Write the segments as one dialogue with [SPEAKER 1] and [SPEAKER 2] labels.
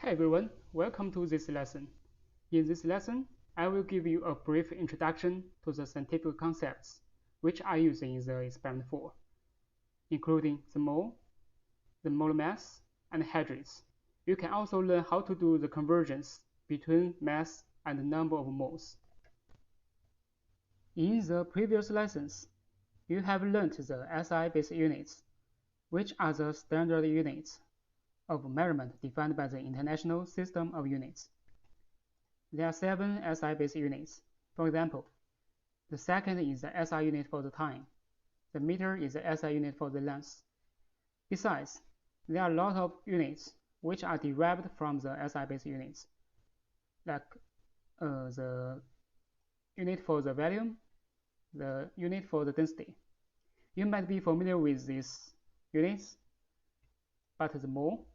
[SPEAKER 1] Hi everyone, welcome to this lesson. In this lesson, I will give you a brief introduction to the scientific concepts which I use in the experiment 4, including the mole, the molar mass, and hydrates. You can also learn how to do the conversions between mass and the number of moles. In the previous lessons, you have learned the SI-based units, which are the standard units of measurement defined by the International System of Units. There are 7 SI-based units. For example, the second is the SI unit for the time. The meter is the SI unit for the length. Besides, there are a lot of units which are derived from the SI-based units, like the unit for the volume, the unit for the density. You might be familiar with these units, but the mole,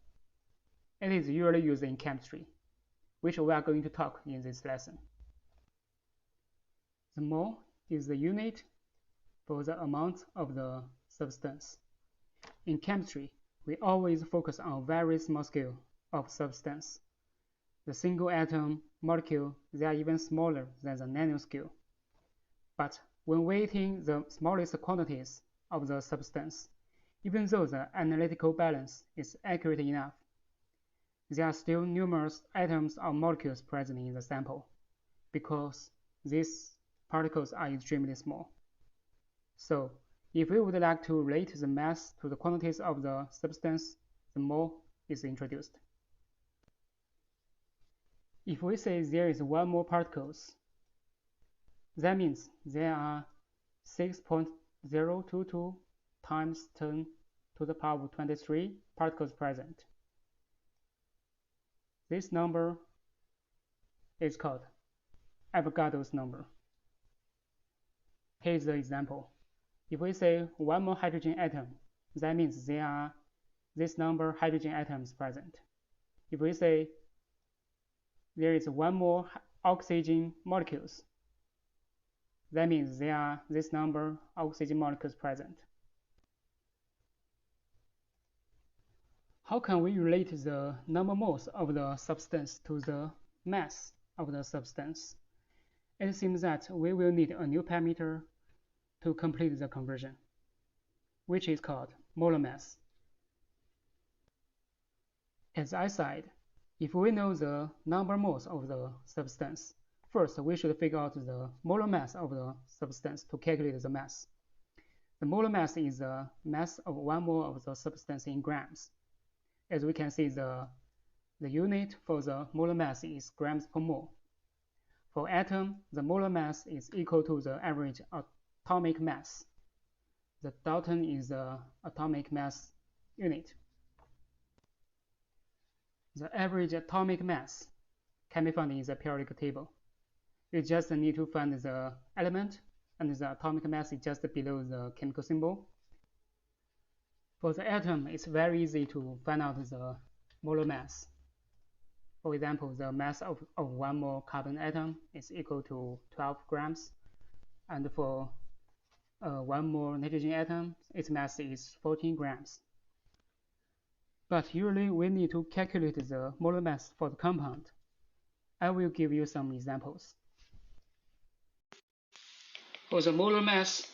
[SPEAKER 1] it is usually used in chemistry, which we are going to talk in this lesson. The mole is the unit for the amount of the substance. In chemistry, we always focus on very small scale of substance. The single atom, molecule, they are even smaller than the nanoscale. But when weighting the smallest quantities of the substance, even though the analytical balance is accurate enough, there are still numerous atoms or molecules present in the sample, because these particles are extremely small. So, if we would like to relate the mass to the quantities of the substance, the mole is introduced. If we say there is 1 mole particles, that means there are 6.022 times 10 to the power of 23 particles present. This number is called Avogadro's number. Here is the example. If we say 1 more hydrogen atom, that means there are this number hydrogen atoms present. If we say there is 1 more oxygen molecules, that means there are this number oxygen molecules present. How can we relate the number moles of the substance to the mass of the substance? It seems that we will need a new parameter to complete the conversion, which is called molar mass. As I said, if we know the number moles of the substance, first we should figure out the molar mass of the substance to calculate the mass. The molar mass is the mass of 1 mole of the substance in grams. As we can see, the unit for the molar mass is grams per mole. For atom, the molar mass is equal to the average atomic mass. The Dalton is the atomic mass unit. The average atomic mass can be found in the periodic table. You just need to find the element, and the atomic mass is just below the chemical symbol. For the atom, it's very easy to find out the molar mass. For example, the mass of 1 mole carbon atom is equal to 12 grams, and for 1 mole nitrogen atom, its mass is 14 grams. But usually we need to calculate the molar mass for the compound. I will give you some examples. For the molar mass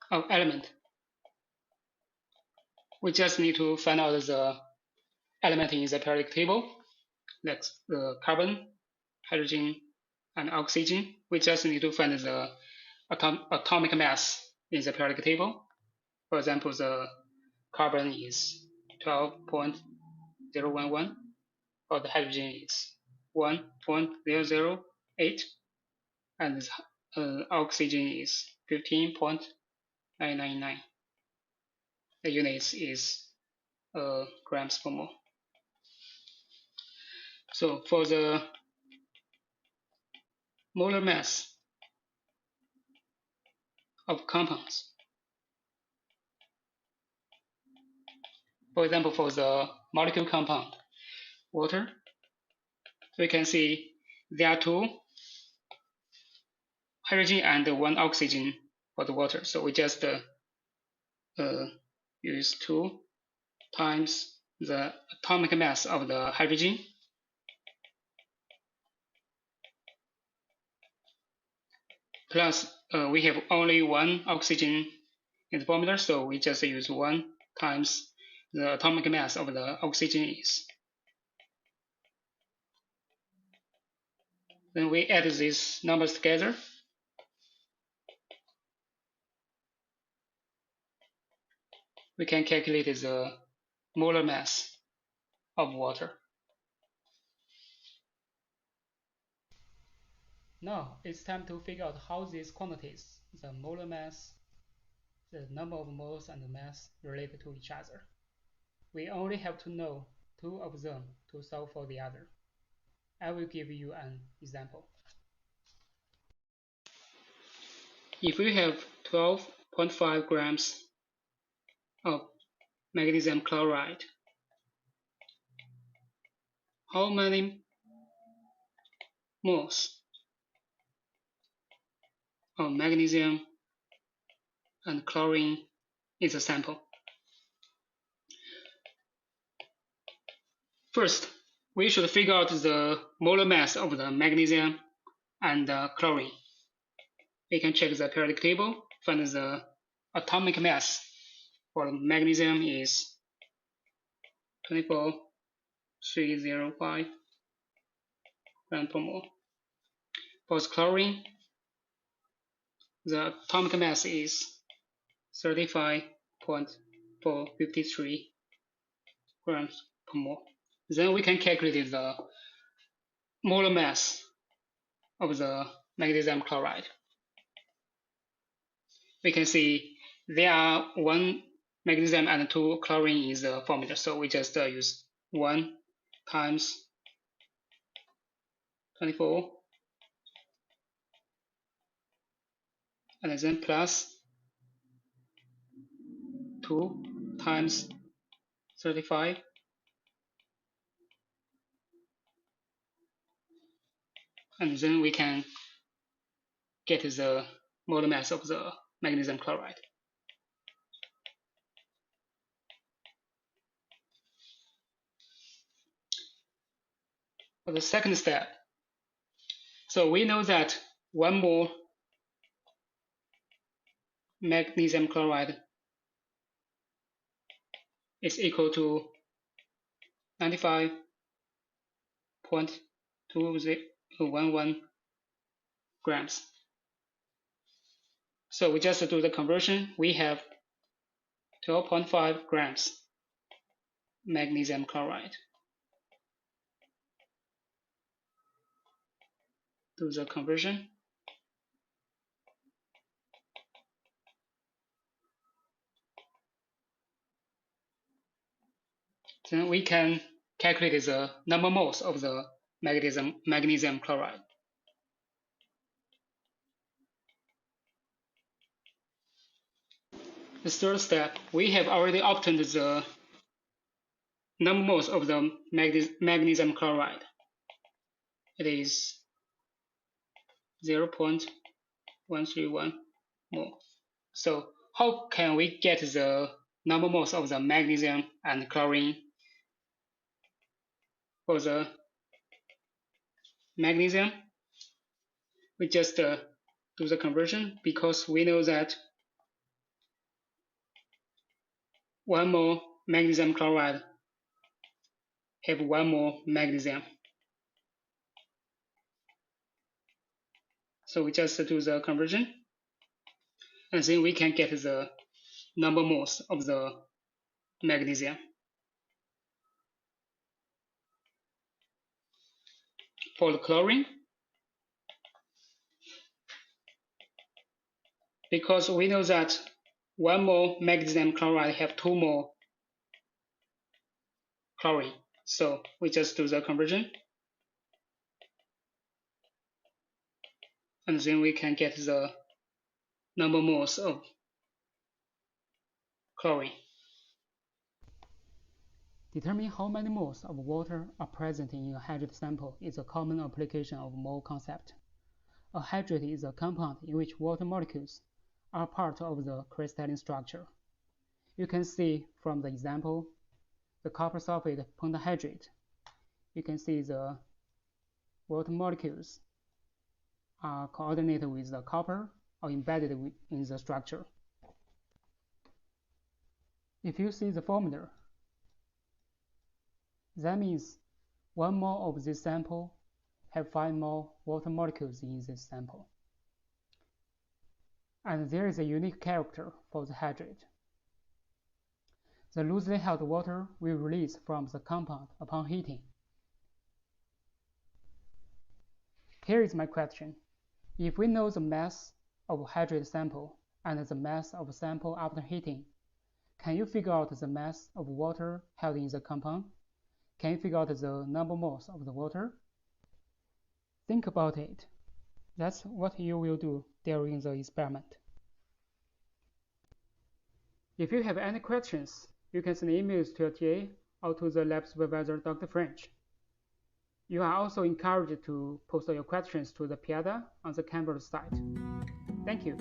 [SPEAKER 1] of element, we just need to find out the element in the periodic table, like the carbon, hydrogen, and oxygen. We just need to find the atomic mass in the periodic table. For example, the carbon is 12.011, or the hydrogen is 1.008, and oxygen is 15.999. The units is grams per mole. So for the molar mass of compounds, for example, for the molecule compound, water, we can see there are 2 hydrogen and 1 oxygen for the water. So we just is 2 times the atomic mass of the hydrogen plus we have only one oxygen in the formula, so we just use 1 times the atomic mass of the oxygen is. Then we add these numbers together. We can calculate the molar mass of water. Now it's time to figure out how these quantities, the molar mass, the number of moles, and the mass, relate to each other. We only have to know 2 of them to solve for the other. I will give you an example. If we have 12.5 grams of magnesium chloride, how many moles of magnesium and chlorine is the sample? First, we should figure out the molar mass of the magnesium and chlorine. We can check the periodic table, find the atomic mass for the magnesium is 24,305 grams per mole. For the chlorine, the atomic mass is 35.453 grams per mole. Then we can calculate the molar mass of the magnesium chloride. We can see there are 1 magnesium and 2 chlorine is the formula, so we just use 1 times 24 and then plus 2 times 35 and then we can get the molar mass of the magnesium chloride. For the second step, so we know that 1 mole magnesium chloride is equal to 95.2011 grams. So we just do the conversion. We have 12.5 grams magnesium chloride. Do the conversion. Then we can calculate the number of moles of the magnesium chloride. The third step, we have already obtained the number of moles of the magnesium chloride. It is 0.131 mole. So how can we get the number of moles of the magnesium and chlorine? For the magnesium, we just do the conversion because we know that 1 mole magnesium chloride have 1 mole magnesium. So we just do the conversion and then we can get the number of moles of the magnesium. For the chlorine, because we know that 1 mole magnesium chloride have 2 mole chlorine, so we just do the conversion and then we can get the number of moles of chlorine. Determining how many moles of water are present in a hydrate sample is a common application of mole concept. A hydrate is a compound in which water molecules are part of the crystalline structure. You can see from the example, the copper sulfate pentahydrate. You can see the water molecules are coordinated with the copper or embedded in the structure. If you see the formula, that means 1 mole of this sample have 5 mole water molecules in this sample. And there is a unique character for the hydrate. The loosely held water will release from the compound upon heating. Here is my question. If we know the mass of hydrate sample and the mass of sample after heating, can you figure out the mass of water held in the compound? Can you figure out the number of moles of the water? Think about it. That's what you will do during the experiment. If you have any questions, you can send emails to your TA or to the lab supervisor, Dr. French. You are also encouraged to post your questions to the PIADA on the campus site. Thank you.